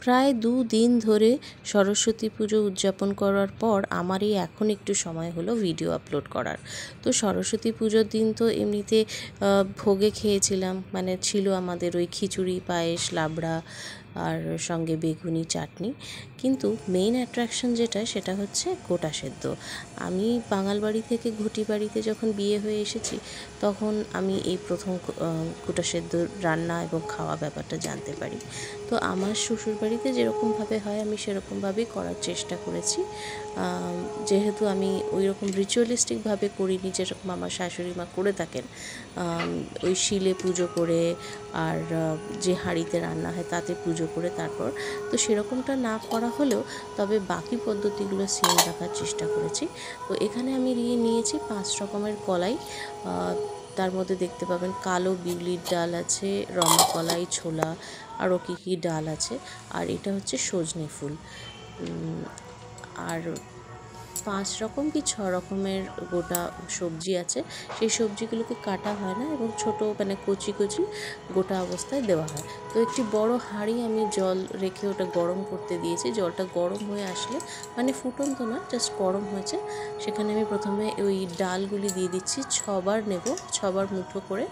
প্রায় 2 দিন ধরে সরস্বতী পুজো উদযাপন করার পর আমারই এখন একটু সময় হলো ভিডিও আপলোড করার। তো সরস্বতী পুজোর দিন তো এমনিতে ভোগে খেয়েছিলাম, মানে ছিল আমাদের ওই খিচুড়ি, পায়েস, লাবড়া আর সঙ্গে বেগুনি চাটনি। কিন্তু মেইন অ্যাট্রাকশন যেটা, সেটা হচ্ছে গোটা সেদ্ধ। আমি বাঙাল বাড়ি থেকে ঘটি বাড়িতে যখন বিয়ে হয়ে এসেছি, তখন আমি এই প্রথম গোটা সেদ্ধ রান্না এবং খাওয়া ব্যাপারটা জানতে পারি। তো আমার শ্বশুরবাড়িতে যেরকমভাবে হয় আমি সেরকমভাবেই করার চেষ্টা করেছি। যেহেতু আমি ওই রকম রিচুয়ালিস্টিকভাবে করিনি যেরকম আমার শাশুড়ি মা করে থাকেন, ওই শিলে পুজো করে আর যে হাঁড়িতে রান্না হয় তাতে পুজো করে তারপর, তো সেরকমটা না করা হলেও তবে বাকি পদ্ধতিগুলো সেম রাখার চেষ্টা করেছি। তো এখানে আমি নিয়েছি 5 রকমের কলাই। তার মধ্যে দেখতে পাবেন কালো বিউলির ডাল আছে, রমা কলাই, ছোলা, আরও কী ডাল আছে। আর এটা হচ্ছে সজনে ফুল। আর 5 রকম কি 6 রকমের গোটা সবজি আছে। সেই সবজিগুলোকে কাটা হয় না এবং ছোট মানে কচি কচি গোটা অবস্থায় দেওয়া হয়। তো একটি বড় হাঁড়ি আমি জল রেখে ওটা গরম করতে দিয়েছি। জলটা গরম হয়ে আসলে, মানে ফুটন্ত না, জাস্ট গরম হয়েছে, সেখানে আমি প্রথমে ওই ডালগুলি দিয়ে দিচ্ছি। 6 বার নেব, 6 বার মুঠো করে,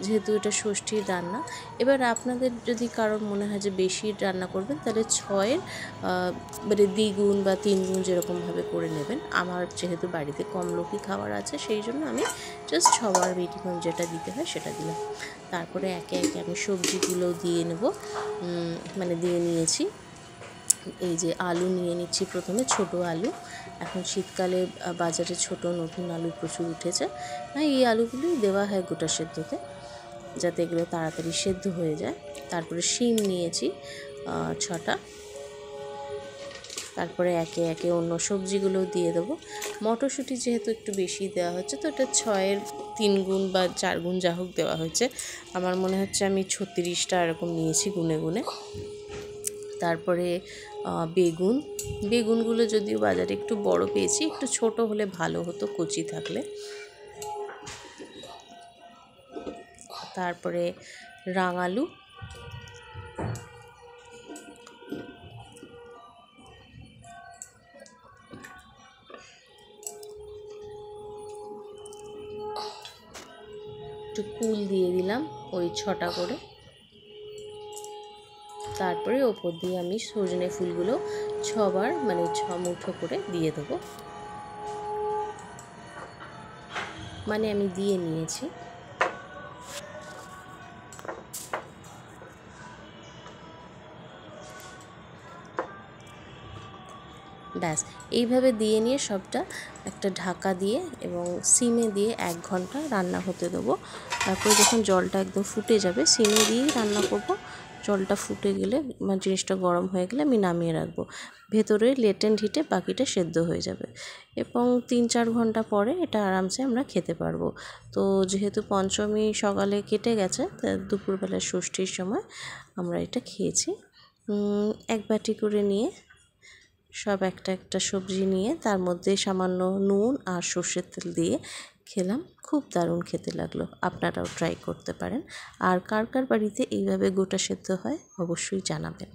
যেহেতু এটা ষষ্ঠীর রান্না। এবার আপনাদের যদি কারোর মনে হয় যে বেশি রান্না করবেন, তাহলে 6-এর মানে দ্বিগুণ বা 3 গুণ যেরকমভাবে করে নেবেন। আমার যেহেতু বাড়িতে কম লোকই খাবার আছে, সেই জন্য আমি জাস্ট 6 বার মিনিমাম যেটা দিতে হয় সেটা দিলাম। তারপরে একে একে আমি সবজিগুলো দিয়ে নেব, মানে দিয়ে নিয়েছি। এই যে আলু নিয়ে নিচ্ছি প্রথমে, ছোট আলু। এখন শীতকালে বাজারে ছোট নতুন আলু প্রচুর উঠেছে, এই আলুগুলোই দেওয়া হয় গোটা সেদ্ধতে, যাতে এগুলো তাড়াতাড়ি সেদ্ধ হয়ে যায়। তারপরে শিম নিয়েছি 6টা। তারপরে একে একে অন্য সবজিগুলোও দিয়ে দেবো। মটরশুঁটি যেহেতু একটু বেশি দেওয়া হচ্ছে, তো এটা 6-এর 3 গুণ বা 4 গুণ যা হোক দেওয়া হয়েছে। আমার মনে হচ্ছে আমি 36টা এরকম নিয়েছি গুনে গুনে। তারপরে বেগুনগুলো যদিও বাজারে একটু বড় পেয়েছি, একটু ছোট হলে ভালো হতো কচি থাকলে। তারপরে রাঙালু, একটু কুল দিয়ে দিলাম ওই 6টা করে। তারপরে ওপর দিয়ে আমি সজনে ফুলগুলো 6 বার মানে 6 মুঠো করে দিয়ে দেবো, মানে আমি দিয়ে নিয়েছি। ব্যাস, এইভাবে দিয়ে নিয়ে সবটা একটা ঢাকা দিয়ে এবং সিমে দিয়ে 1 ঘন্টা রান্না হতে দেবো। তারপরে যখন জলটা একদম ফুটে যাবে, সিমে দিয়েই রান্না করব। জলটা ফুটে গেলে মানে জিনিসটা গরম হয়ে গেলে আমি নামিয়ে রাখবো। ভেতরে লেটেন্ট হিটে বাকিটা সেদ্ধ হয়ে যাবে এবং 3-4 ঘন্টা পরে এটা আরামসে আমরা খেতে পারবো। তো যেহেতু পঞ্চমী সকালে কেটে গেছে, দুপুরবেলা ষষ্ঠীর সময় আমরা এটা খেয়েছি। 1 বাটি করে নিয়ে সব একটা একটা সবজি নিয়ে তার মধ্যে সামান্য নুন আর সর্ষের তেল দিয়ে খেলাম। খুব দারুণ খেতে লাগলো। আপনারাও ট্রাই করতে পারেন। আর কার কার বাড়িতে এইভাবে গোটা সেদ্ধ হয় অবশ্যই জানাবেন।